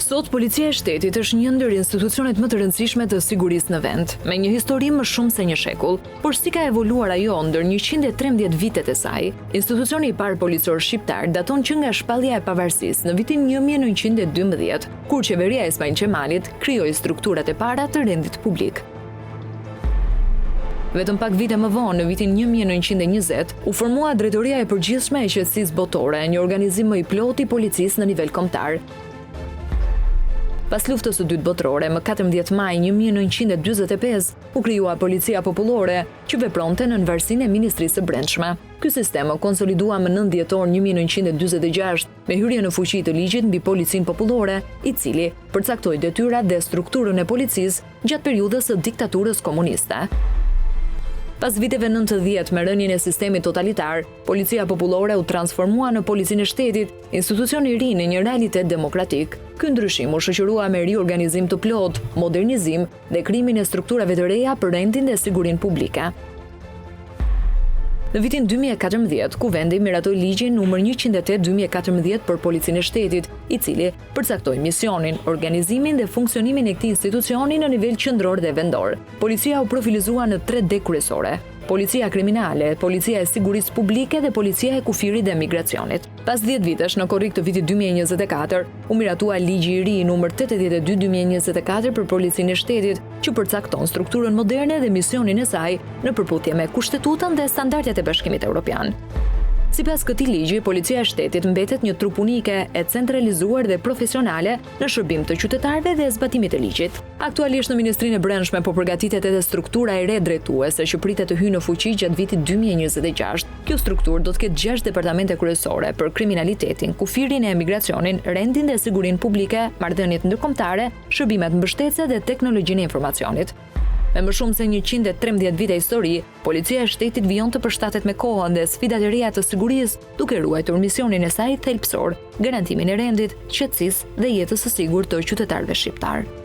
Sot, Policia e Shtetit është një ndër institucionet më të rëndësishme të sigurisë në vend, me një histori më shumë se një shekull, por si ka evoluar ajo ndër 113 vitet e saj. Institucioni i parë policor shqiptar daton që nga shpallja e pavarësisë në vitin 1912, kur qeveria e Ismail Qemalit krijoi strukturat e para të rendit publik. Vetëm pak vite më vonë, në vitin 1920, u formua Drejtoria e Përgjithshme e Qetësisë Botore, një organizim më i plotë i policisë në nivel kombëtar. Pas luftës së dytë botërore, më 14 maj 1945, u krijua Policia Popullore, që vepronte në varësinë e Ministrisë së Brendshme. Ky sistem u konsolidua më 9 dhjetor 1946 me hyrjen në fuqi të ligjit mbi Policinë Popullore, i cili përcaktoi detyrat dhe strukturën e policisë gjatë periudhës së diktaturës komuniste. Pas viteve 90 me rënien e sistemit totalitar, Policia Popullore u transformua në Policinë e Shtetit, institucion i ri në një realitet demokratik. Ky ndryshim u shoqërua me riorganizim të plotë, modernizim dhe krijimin e strukturave të reja për rendin dhe sigurinë publike. Në vitin 2014, Kuvendi miratoi ligjin numër 108/2014 për Policinë e Shtetit, i cili përcaktoi misionin, organizimin dhe funksionimin e këtij institucioni në nivel qendror dhe vendor. Policia u profilizua në 3D kryesore: Policia kriminale, Policia e sigurisë publike dhe Policia e kufirit dhe migracionit. Pas 10 vitesh, në korrik të vitit 2024, u miratua ligji i ri numër 82/2024 për Policinë e Shtetit, që përcakton strukturën moderne dhe misionin e saj në përputhje me Kushtetutën dhe standardet e Bashkimit Evropian. Sipas këtij ligji, Policia e Shtetit mbetet një trup unike e centralizuar dhe profesionale në shërbim të qytetarëve dhe zbatimit të ligjit. Aktualisht në Ministrinë e Brendshme po përgatitet edhe struktura e re drejtuese që pritet të hyjë në fuqi gjatë vitit 2026. Kjo strukturë do të ketë 6 departamente kryesore për kriminalitetin, kufirin e emigracionin, rendin dhe sigurinë publike, marrëdhëniet ndërkombëtare, shërbimet mbështetëse dhe teknologjinë e informacionit. Me më shumë se 113 vite histori, Policia e Shtetit vijon të përshtatet me kohën dhe sfidat e reja të sigurisë, duke ruajtur misionin e saj thelbësor, garantimin e rendit, qetësisë dhe jetës së sigurt të qytetarëve shqiptar.